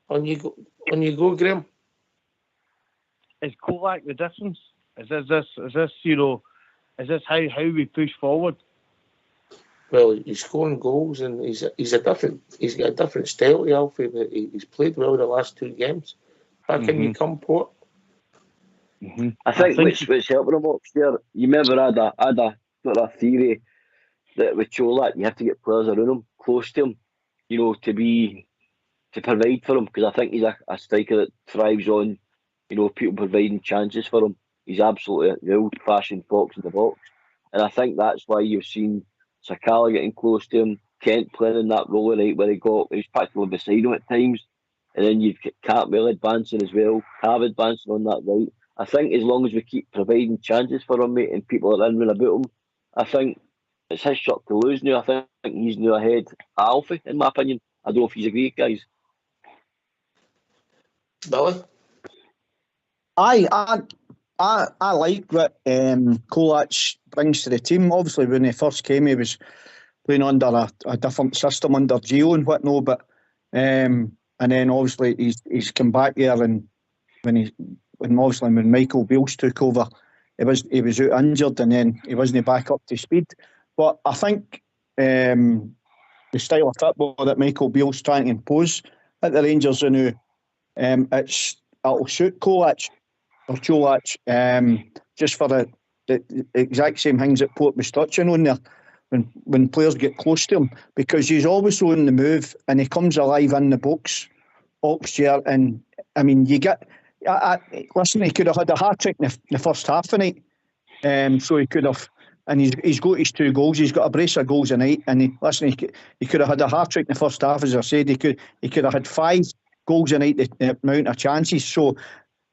On you go, Graham. Is Kolak the difference? Is this how we push forward? Well, he's scoring goals, and he's got a different style to Alfie, but he's played well the last 2 games. How can you come Port? I think what's helping him upstairs. You remember I had a sort of theory that with Cholak you have to get players around him, close to him, to provide for him, because I think he's a striker that thrives on, people providing chances for him. He's absolutely the old-fashioned fox in the box, and I think that's why you've seen Sakala getting close to him, Kent playing in that role right where he was practically beside him at times, and then you've got Cartwell advancing as well, Cav advancing on that right. I think as long as we keep providing chances for him, mate, and people are in and about him, I think it's his shot to lose now. I think he's now ahead of Alfie, in my opinion. I don't know if you agree, guys. Billy? I like what Kolach brings to the team. Obviously, when he first came, he was playing under a different system under Gio and whatnot. But and then obviously he's come back here, and when Michael Beals took over, he was out injured, and then he wasn't back up to speed. But I think the style of football that Michael Beals trying to impose at the Rangers now, it'll suit Kolach or Cholach, just for the exact same things that Port was touching on there. When players get close to him, because he's always on the move and he comes alive in the box, upstairs, and I mean you get. Listen, he could have had a hat-trick in the first half tonight, so he could have, and he's got his 2 goals. He's got a brace of goals a night, and he could have had a hat-trick in the first half, as I said. He could have had 5 goals a night, the amount of chances. So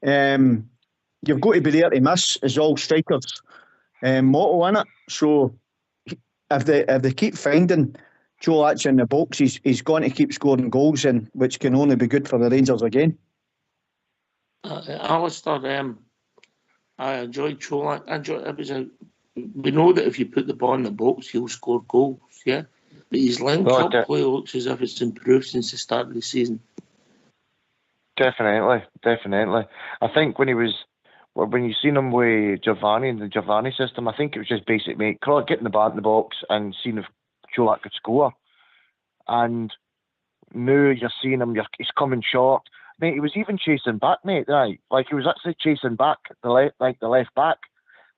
you've got to be there to miss, is all strikers' motto, innit? So if they keep finding Cholach in the box, he's going to keep scoring goals, and which can only be good for the Rangers again. Alistair, I enjoyed Cholak. We know that if you put the ball in the box, he'll score goals, yeah? But his link-up play looks as if it's improved since the start of the season. Definitely. I think when you seen him with Giovanni in the Giovanni system, I think it was just basic, mate, getting the ball in the box and seeing if Cholak could score. And now you're seeing him, he's coming short. Mate, he was even chasing back, mate, right? Like, he was actually chasing back the left back.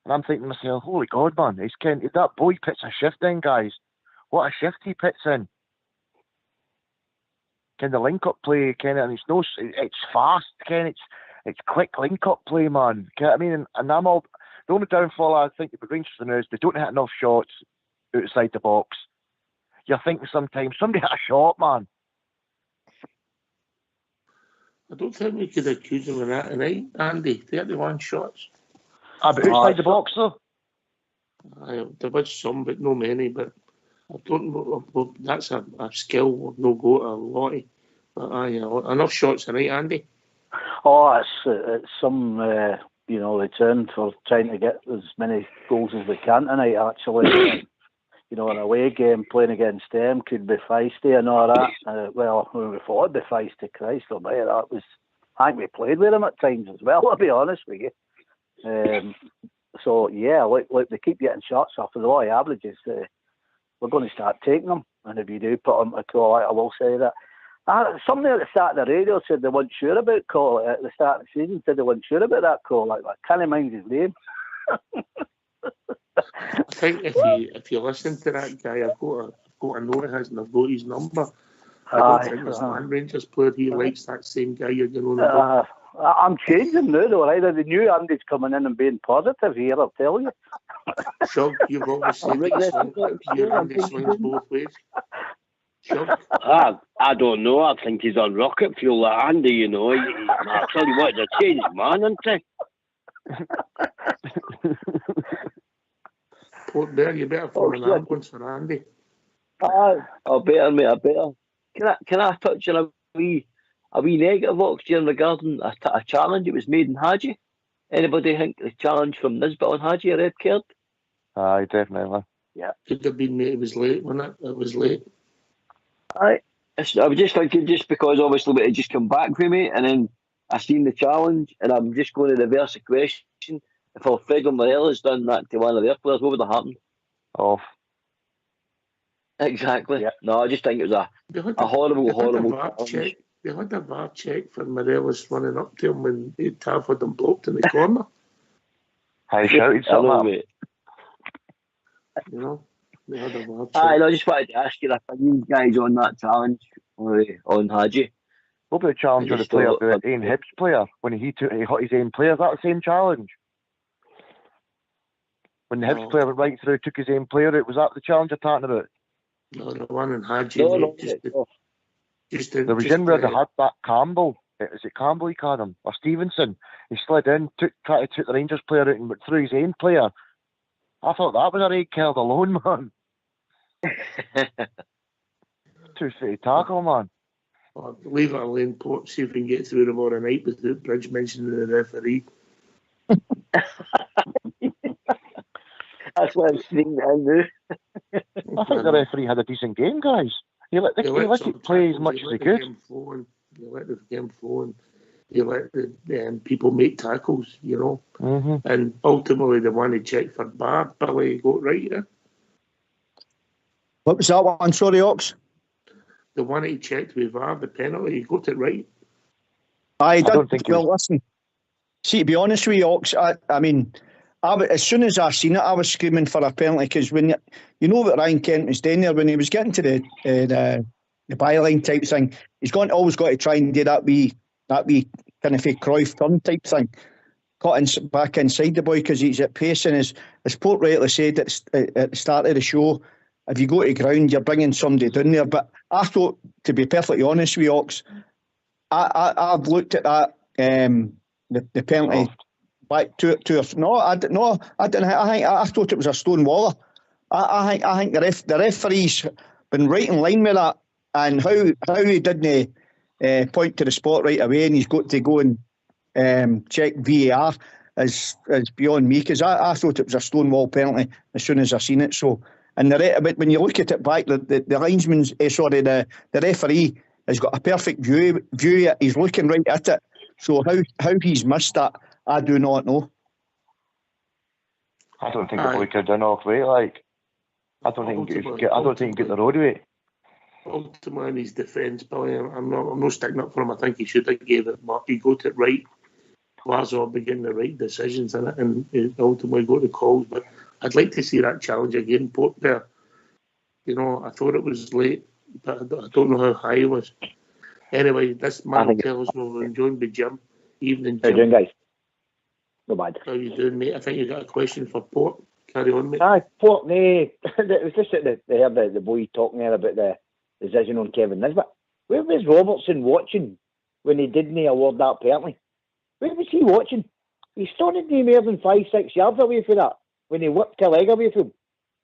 And I'm thinking to myself, holy God, man, that boy puts a shift in, guys. What a shift he puts in. The link-up play, and it's fast, it's quick link-up play, man. I mean, and I'm all, the only downfall I think with Rangers now is they don't hit enough shots outside the box. You're thinking sometimes, somebody hit a shot, man. I don't think we could accuse him of that tonight, Andy. 31 shots. But outside the box, though? There was some, but no many. But I don't know. That's a skill of no go to a lot. But enough shots tonight, Andy. Oh, it's some return for trying to get as many goals as we can tonight. Actually, an away game playing against them could be feisty and all that. When we thought it'd be feisty, Christ almighty, I think we played with them at times as well, to be honest with you. So yeah, look, they keep getting shots off of the low averages. We're going to start taking them, and if you do put them to call, I will say that. Somebody at the start of the radio said they weren't sure about call at the start of the season. Said they weren't sure about that call. Like, I can't mind his name. I think if you listen to that guy, I've got a note of his and I've got his number. I don't think there's one Rangers player he likes that same guy you're going on about. I'm changing now, though, right? The new Andy's coming in and being positive here, I'll tell you. Shug, you've always said Andy swings both ways. Shug? I don't know. I think he's on rocket fuel, like Andy, I tell you what, he's a changed man, isn't he? Port Bear, you better phone an ambulance for Andy. I better. Can I touch on a wee negative, Oxygen, regarding a challenge that was made in Hadji? Anybody think the challenge from Nisbet on Hadji a red card? Aye, definitely. Yeah. Could have been, mate. It was late, wasn't it? It was late. Aye. I was just thinking, just because obviously we had just come back from me, and then I seen the challenge, and I'm just going to reverse the question. If Alfredo Morella's done that to one of their players, what would have happened? Off. Exactly. Yeah. No, I just think it was a horrible challenge. check. They had a VAR check for Morelos running up to him when Tav had him blocked in the corner. I shouted something at him. Mate. You know, they had a VAR check. I just wanted to ask your opinion, guys, on that challenge on Hadji. What about the challenge with the player, the Ian Hibs player, when he hit his own player? Is that the same challenge? When the Hibs player went right through, took his own player, was that the challenge you're talking about? No, the one in Hadji. No, there was in where they had that Campbell. Is it Campbell he called him? Or Stevenson? He slid in, tried to take the Rangers player out and went through his own player. I thought that was a red card alone, man. Too fit to tackle, man. Well, leave it alone, Port. See if we can get through tomorrow night without Bridge mentioning the referee. That's what I'm seeing now. I think the referee had a decent game, guys. He let it play as much as he could. You let the game flow and you let the people make tackles, you know. Mm-hmm. And ultimately, the one he checked for bar, Billy got right, yeah? What was that one? Sorry, Ox? The one he checked with VAR, the penalty, he got it right. I don't think well, listen. See, to be honest with you, Ox, I mean, as soon as I seen it, I was screaming for a penalty because when you know what Ryan Kent was doing there when he was getting to the byline type thing, he's always got to try and do that wee kind of fake Cruyff turn type thing, cutting back inside the boy because he's at pace, and as Port rightly said at the start of the show, if you go to ground, you're bringing somebody down there. But I thought, to be perfectly honest with you, Ox, I've looked at that the penalty. Back to no, I didn't. I thought it was a stone waller. I think the referee's been right in line with that, and how he didn't point to the spot right away, and he's got to go and check VAR is beyond me, because I thought it was a stonewall penalty as soon as I seen it. So, and but when you look at it back, the linesman's the referee has got a perfect view. He's looking right at it. So how he's missed that, I do not know. I don't think the boy could have done off way. Like, I don't think he could get the road away. Ultimately, in his defence, Billy, I'm not sticking up for him. I think he should have gave it, but he got it right. Lazo began the right decisions in it, and he ultimately got the calls. But I'd like to see that challenge again, Port there. You know, I thought it was late, but I don't know how high it was. Anyway, this man will tell us we're enjoying the Jim. Evening, Jim. How you doing, guys? No bad. How you doing, mate? I think you got a question for Port. Carry on, mate. Aye, Port, it was just that they heard the boy talking there about the decision on Kevin Nisbet. Where was Robertson watching when he didn't award that penalty? Where was he watching? He started no more than 5-6 yards away from that when he whipped a leg away from him.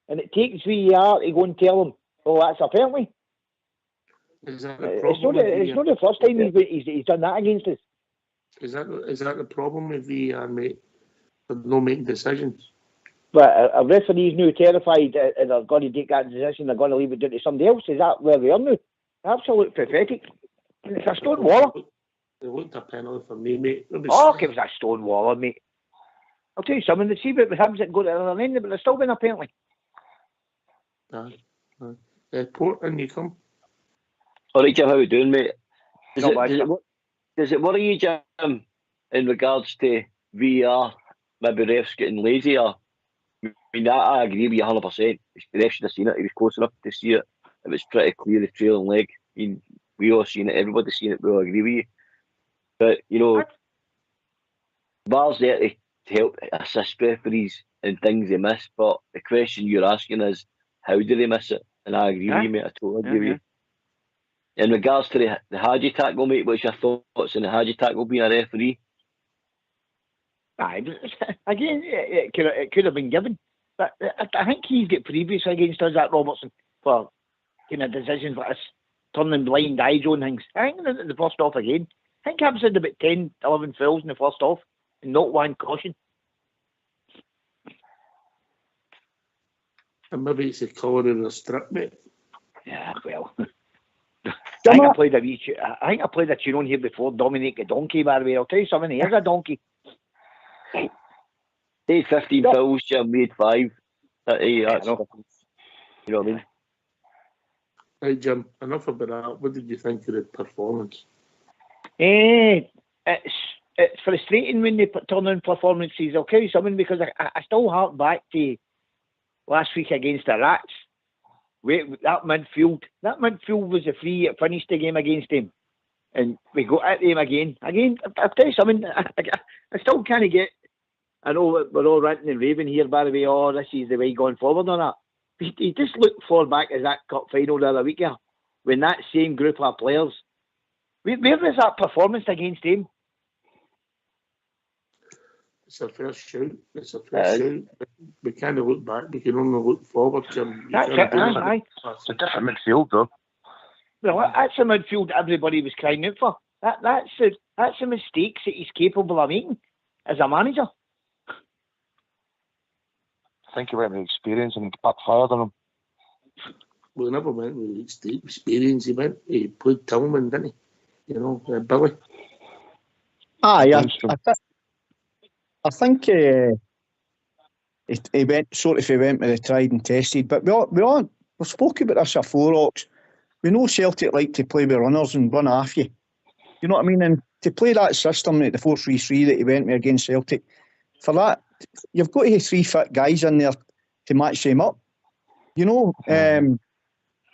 And it takes VAR to go and tell him, oh, that's a penalty. Is that it's not the first time he's done that against us. Is that the problem with VAR, mate? For no making decisions? But a referee's now terrified and they're going to take that decision, they're going to leave it down to somebody else. Is that where we are now? Absolute pathetic. And it's a stone waller. It looked a penalty for me, mate. It was a stone waller, mate. I'll tell you something, the see about the Hibs that go to the other end, but they're still been a penalty. Port, and you come. All right, Jim, how are you doing, mate? Does it worry you, Jim, in regards to VAR, maybe refs getting lazy? Or, I mean, I agree with you 100%. The ref should have seen it. He was close enough to see it. It was pretty clear, the trailing leg. I mean, we all seen it. Everybody's seen it. We all agree with you. But, you know, VAR's there to help assist referees in things they miss. But the question you're asking is, how do they miss it? And I agree with you, mate. I totally agree with you. In regards to the Hadji tackle, mate, what's your thoughts on the Hadji tackle being a referee? Aye, again, it could have been given. But I think he's got previous against us at Robertson for kind of decisions like this, turning blind eyes on things. I think the first off again. I think Hibs had about 10, 11 fouls in the first off and not one caution. And maybe it's a colour of the strip, mate. Yeah, well. I think I played a tune on here before, Dominic the Donkey, by the way. I'll tell you something, he is a donkey. Hey, 15 fouls, Jim, made 5. You know what I mean? Right, Jim, enough about that. What did you think of the performance? It's frustrating when they turn in performances. I'll tell you something, because I still hark back to last week against the Rats. That midfield was a free. It finished the game against them, and we got at them again. I'll tell you something. I still can't get. I know we're all ranting and raving here, by the way. Oh, this is the way going forward on that. You just look far back as that cup final the other week here, when that same group of players. Where was that performance against them? It's a first shoot. We can't look back. We can only look forward, Jim. That's it, aye. It's a different midfield, though. Well, that's a midfield everybody was crying out for. That's the mistakes that he's capable of making as a manager. I think he went with experience and backfired on him. We never went with experience. He played Tillman, didn't he? You know, Billy. I think he went with the tried and tested. But we've spoken about this before, Ox. We know Celtic like to play with runners and run after you. You know what I mean? And to play that system, like the 4-3-3 that he went with against Celtic, for that, you've got to have 3 fit guys in there to match them up. You know?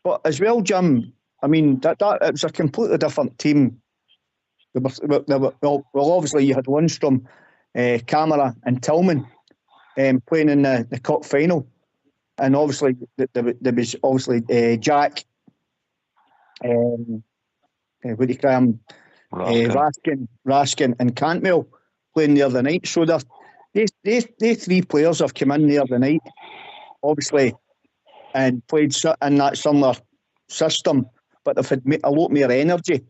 But as well, Jim, I mean, that it was a completely different team. Well, obviously you had Lundstrom, Camara and Tillman playing in the cup final. And obviously there was obviously Jack, what do you call him? Raskin and Cantwell playing the other night. So they 3 players have come in the other night, obviously, and played in that similar system, but they've had a lot more energy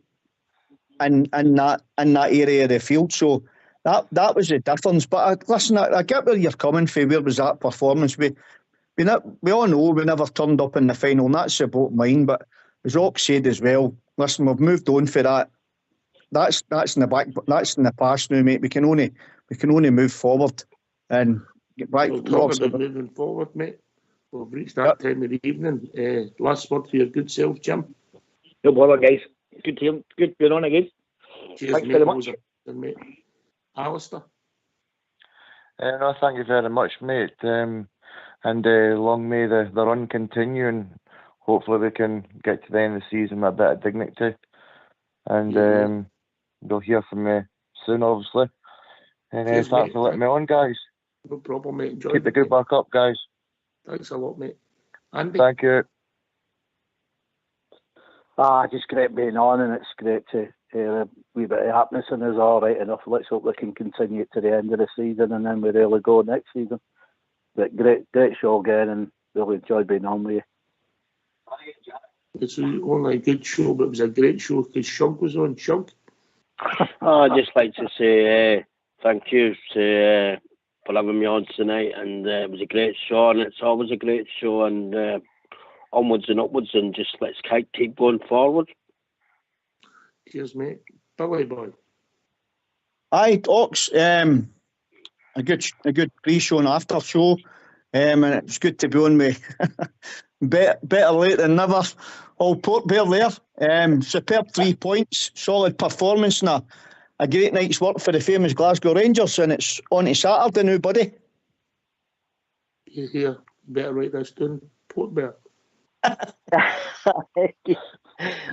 in that area of the field. So that was the difference. But listen, I get where you're coming from. Where was that performance? We all know we never turned up in the final, and that's the bottom line. But as Ox said as well, listen, we've moved on for that. That's in the back. That's in the past now, mate. We can only move forward and get back. We'll talk about moving forward, mate. We've reached that time of the evening. Last word for your good self, Jim. No bother, guys. Good being on again. Cheers, thanks mate. very much. Mate. Alistair. No, thank you very much, mate. And long may the run continue, and hopefully we can get to the end of the season with a bit of dignity. And you'll hear from me soon, obviously. And Cheers, thanks mate. for letting me on, guys. No problem, mate. Enjoy. Keep the good back up, guys. Thanks a lot, mate. Andy. Thank you. Just great being on, and it's great to hear a wee bit of happiness, and it's all right enough. Let's hope we can continue it to the end of the season, and then we really go next season. But great show again, and really enjoyed being on with you. It's only a good show, but it was a great show because Shug was on. Shug. I'd just like to say thank you for having me on tonight, and it was a great show, and it's always a great show, and onwards and upwards, and just let's keep going forward. Cheers, mate. Billy boy. Aye, Ox. A good pre-show and after show, and it's good to be on with better late than never. All Port Bear there. Superb 3 points, solid performance, and a great night's work for the famous Glasgow Rangers, and it's on to Saturday now, buddy. You hear? Better write this down. Port Bear.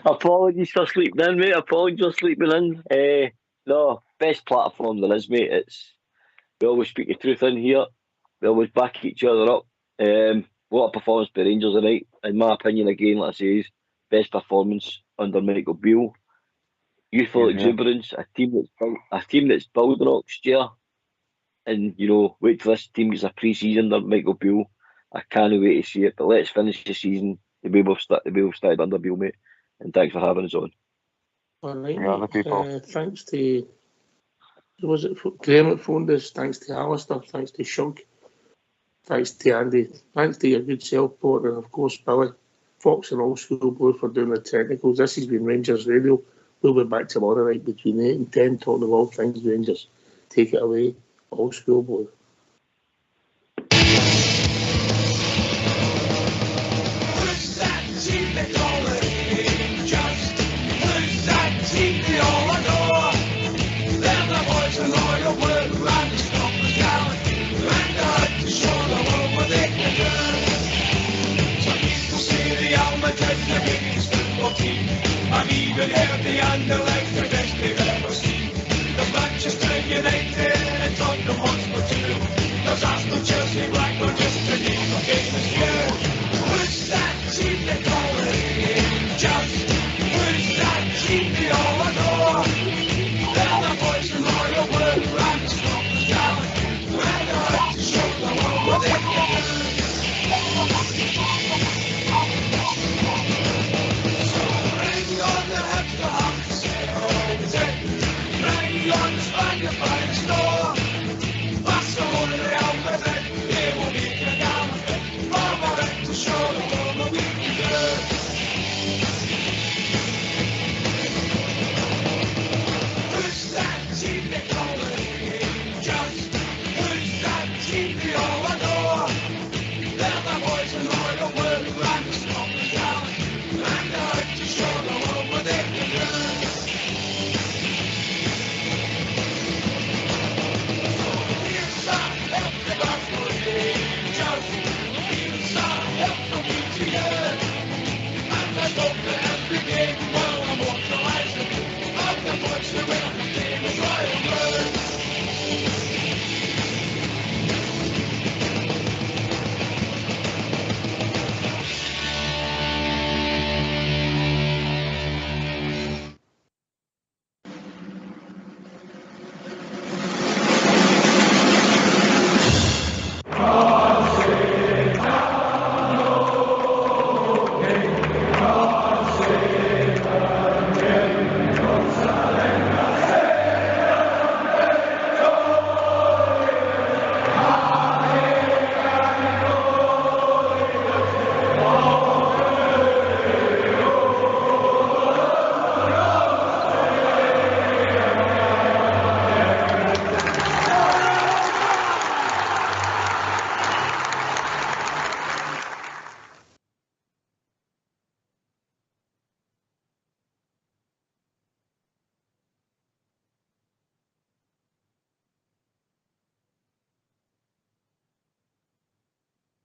Apologies for sleeping in, mate. Apologies for sleeping in. No, best platform there is, mate. We always speak the truth in here. We always back each other up. What a performance by Rangers tonight. In my opinion, again, like I say, best performance under Michael Beale. Youthful exuberance, a team that's building next year. And, wait till this team gets a pre-season under Michael Beale. I can't wait to see it. But let's finish the season the way we've started under Beale, mate. And thanks for having us on. All right, thanks to Graham that phoned us. Thanks to Alistair. Thanks to Shug. Thanks to Andy. Thanks to your good self, Port, and of course Billy, Fox and Old School Blue for doing the technicals. This has been Rangers Radio. We'll be back tomorrow night between 8 and 10 talking about all things Rangers. Take it away, Old School Blue.